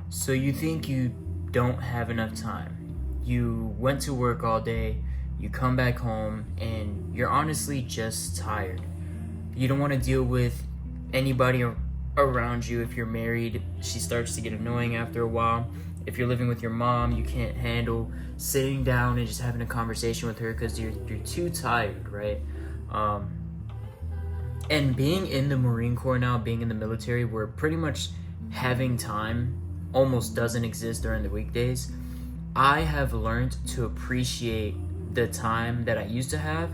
So you think you don't have enough time. You went to work all day, you come back home, and you're honestly just tired. You don't want to deal with anybody around you. If you're married, she starts to get annoying after a while. If you're living with your mom, you can't handle sitting down and just having a conversation with her because you're too tired, right? Um, and being in the Marine Corps now, being in the military, where pretty much having time almost doesn't exist during the weekdays, I have learned to appreciate the time that I used to have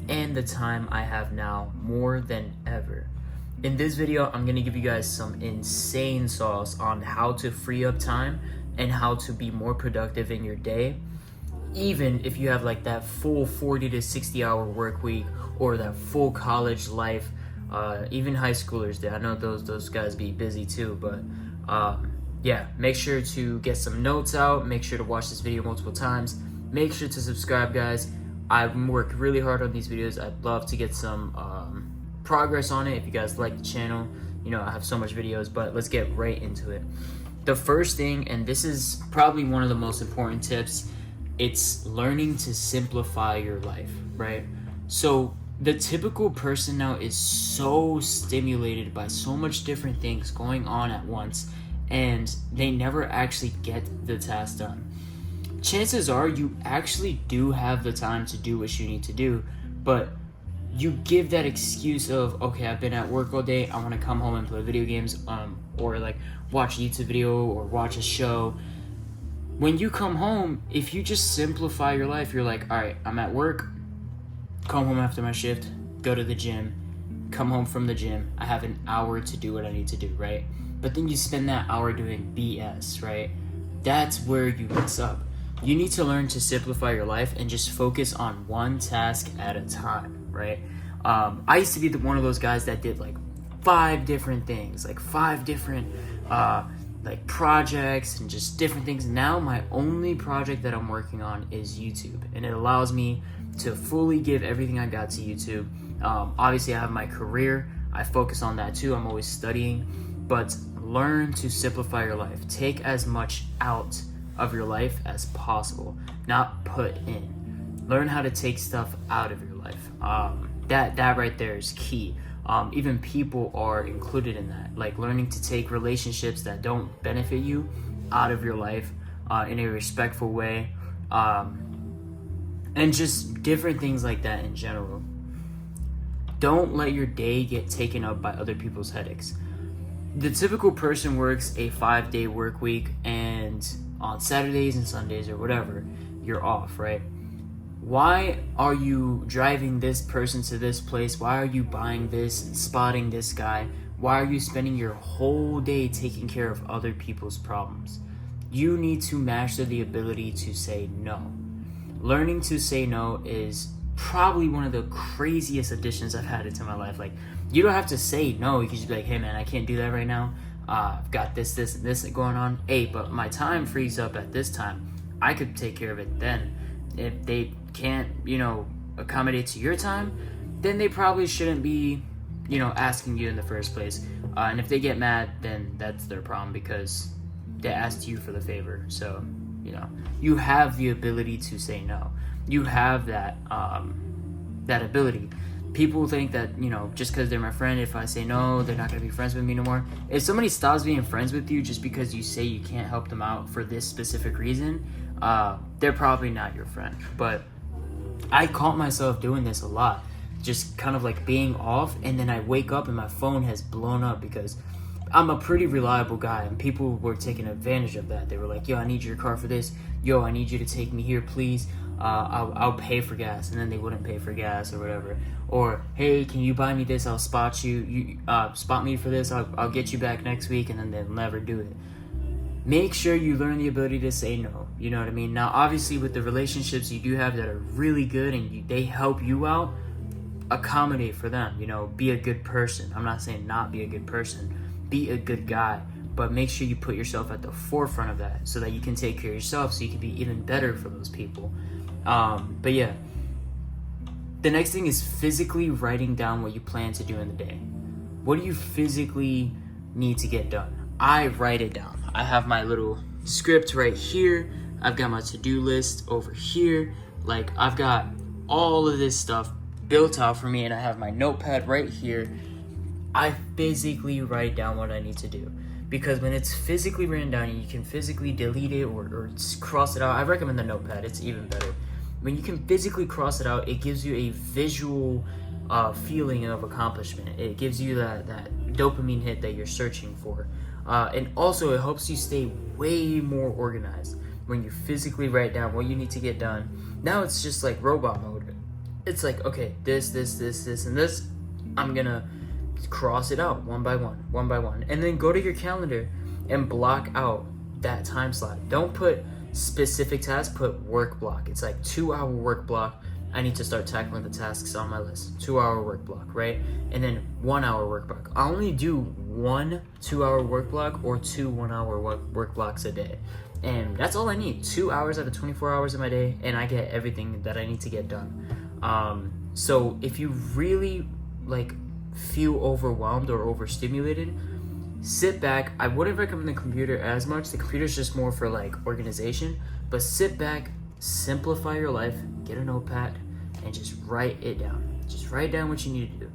and the time I have now more than ever. In this video, I'm going to give you guys some insane sauce on how to free up time and how to be more productive in your day, even if you have like that full 40 to 60 hour work week or that full college life. Even high schoolers do. I know those guys be busy too, but yeah, make sure to get some notes out. Make sure to watch this video multiple times. Make sure to subscribe, guys. I've worked really hard on these videos. I'd love to get some progress on it if you guys like the channel. You know, I have so much videos, but let's get right into it. The first thing, and this is probably one of the most important tips, it's learning to simplify your life, right? So the typical person now is so stimulated by so much different things going on at once, and they never actually get the task done. Chances are you actually do have the time to do what you need to do, but you give that excuse of, okay, I've been at work all day, I want to come home and play video games, or like watch a YouTube video or watch a show. When you come home, if you just simplify your life, you're like, all right, I'm at work, come home after my shift, go to the gym, come home from the gym, I have an hour to do what I need to do, right? But then you spend that hour doing BS, right? That's where you mess up. You need to learn to simplify your life and just focus on one task at a time, right? I used to be one of those guys that did like 5 different things, like 5 different like projects and just different things. Now my only project that I'm working on is YouTube, and it allows me to fully give everything I got to YouTube. Obviously I have my career, I focus on that too, I'm always studying, but learn to simplify your life. Take as much out of your life as possible, not put in. Learn how to take stuff out of your life. That right there is key. Even people are included in that, like learning to take relationships that don't benefit you out of your life in a respectful way, and just different things like that in general. Don't let your day get taken up by other people's headaches. The typical person works a 5-day work week, and on Saturdays and Sundays or whatever, you're off, right? Why are you driving this person to this place? Why are you buying this and spotting this guy? Why are you spending your whole day taking care of other people's problems? You need to master the ability to say no. Learning to say no is probably one of the craziest additions I've had into my life. Like, you don't have to say no. You can just be like, hey man, I can't do that right now. I've got this, and this going on. Hey, but my time frees up at this time. I could take care of it then. If they can't, accommodate to your time, then they probably shouldn't be, asking you in the first place. And if they get mad, then that's their problem because they asked you for the favor. So, you have the ability to say no. You have that ability. People think that, just because they're my friend, if I say no, they're not going to be friends with me no more. If somebody stops being friends with you just because you say you can't help them out for this specific reason, they're probably not your friend. But I caught myself doing this a lot, just kind of like being off, and then I wake up and my phone has blown up because I'm a pretty reliable guy, and people were taking advantage of that. They were like, yo, I need your car for this. Yo, I need you to take me here, please. I'll pay for gas, and then they wouldn't pay for gas or whatever. Or, hey, can you buy me this? I'll spot you. You spot me for this. I'll get you back next week, and then they'll never do it. Make sure you learn the ability to say no. You know what I mean? Now, obviously, with the relationships you do have that are really good and they help you out, accommodate for them. Be a good person. I'm not saying not be a good person. Be a good guy. But make sure you put yourself at the forefront of that so that you can take care of yourself so you can be even better for those people. But yeah, the next thing is physically writing down what you plan to do in the day. What do you physically need to get done? I write it down. I have my little script right here. I've got my to-do list over here. Like, I've got all of this stuff built out for me, and I have my notepad right here. I physically write down what I need to do, because when it's physically written down and you can physically delete it or cross it out, I recommend the notepad. It's even better. When you can physically cross it out, it gives you a visual feeling of accomplishment. It gives you that dopamine hit that you're searching for. And also, it helps you stay way more organized when you physically write down what you need to get done. Now it's just like robot mode. It's like, okay, this, and this, I'm gonna cross it out one by one, and then go to your calendar and block out that time slot. Don't put specific tasks, put work block. It's like 2-hour work block. I need to start tackling the tasks on my list. 2-hour work block, right? And then 1-hour work block. I only do 1 2-hour work block or 2 1-hour work blocks a day. And that's all I need. 2 hours out of 24 hours of my day, and I get everything that I need to get done. So if you really feel overwhelmed or overstimulated, sit back. I wouldn't recommend the computer as much. The computer's just more for organization, but sit back, simplify your life, get a notepad, and just write it down. Just write down what you need to do.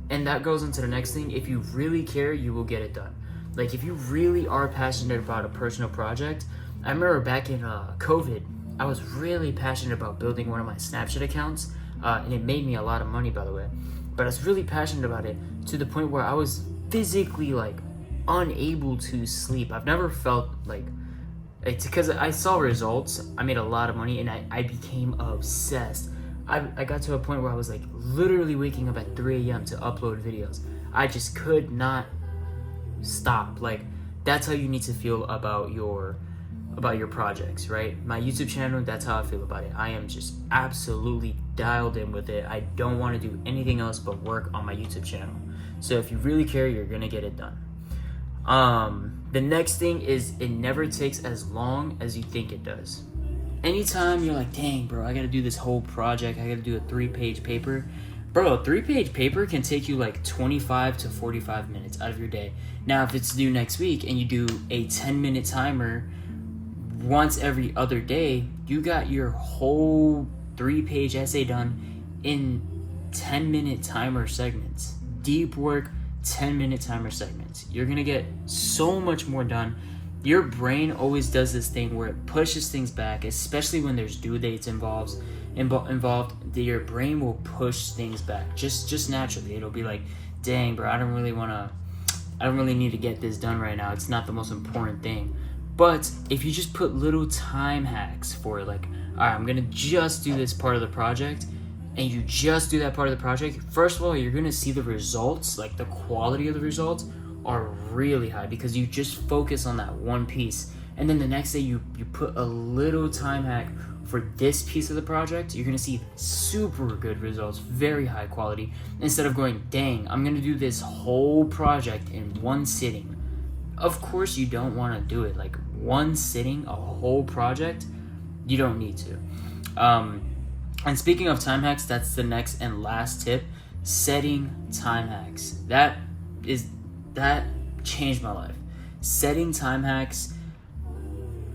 And that goes into the next thing. If you really care, you will get it done. If you really are passionate about a personal project, I remember back in COVID, I was really passionate about building one of my Snapchat accounts, and it made me a lot of money, by the way. But I was really passionate about it to the point where I was physically unable to sleep. I've never felt it's because I saw results. I made a lot of money, and I became obsessed. I got to a point where I was literally waking up at 3 a.m. to upload videos. I just could not stop. That's how you need to feel about your projects, right? My YouTube channel, that's how I feel about it. I am just absolutely dialed in with it. I don't want to do anything else but work on my YouTube channel. So if you really care, you're gonna get it done. The next thing is, it never takes as long as you think it does. Anytime you're like, dang bro, I gotta do this whole project, I gotta do a 3-page paper. Bro, a 3-page paper can take you 25 to 45 minutes out of your day. Now, if it's due next week and you do a 10-minute timer once every other day, you got your whole 3-page essay done in 10-minute timer segments. Deep work, 10-minute timer segments. You're gonna get so much more done. Your brain always does this thing where it pushes things back, especially when there's due dates involved. Your brain will push things back just naturally. It'll be like, dang bro, I don't really need to get this done right now. It's not the most important thing. But if you just put little time hacks for it, all right, I'm gonna just do this part of the project, and you just do that part of the project, first of all, you're gonna see the results, the quality of the results are really high because you just focus on that one piece. And then the next day you put a little time hack for this piece of the project, you're gonna see super good results, very high quality, instead of going, dang, I'm gonna do this whole project in one sitting. Of course you don't wanna do it, one sitting, a whole project, you don't need to. And speaking of time hacks, that's the next and last tip, setting time hacks. That changed my life. Setting time hacks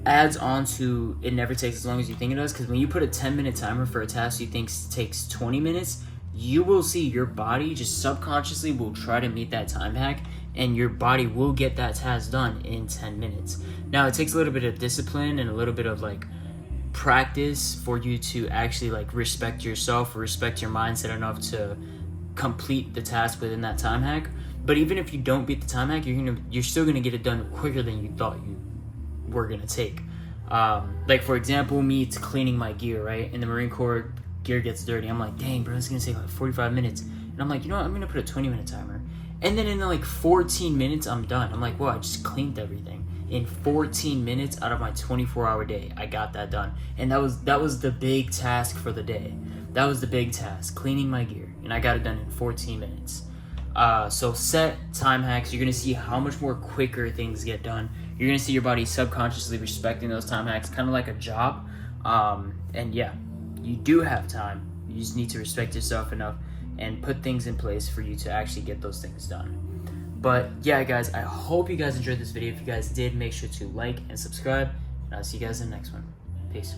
adds on to it never takes as long as you think it does, because when you put a 10-minute timer for a task you think takes 20 minutes, you will see your body just subconsciously will try to meet that time hack, and your body will get that task done in 10 minutes. Now, it takes a little bit of discipline and a little bit of practice for you to actually respect yourself or respect your mindset enough to complete the task within that time hack. But even if you don't beat the time hack, you're still gonna get it done quicker than you thought you were gonna take. For example, me, it's cleaning my gear, right? In the Marine Corps, gear gets dirty. I'm like, dang bro, it's gonna take 45 minutes. And I'm like, you know what, I'm gonna put a 20-minute timer. And then in 14 minutes, I'm done. I'm like, well, I just cleaned everything. In 14 minutes out of my 24-hour day, I got that done. And that was the big task for the day. That was the big task, cleaning my gear. And I got it done in 14 minutes. So set time hacks. You're gonna see how much more quicker things get done. You're gonna see your body subconsciously respecting those time hacks, kind of like a job. And yeah, you do have time. You just need to respect yourself enough and put things in place for you to actually get those things done. But yeah, guys, I hope you guys enjoyed this video. If you guys did, make sure to like and subscribe. And I'll see you guys in the next one. Peace.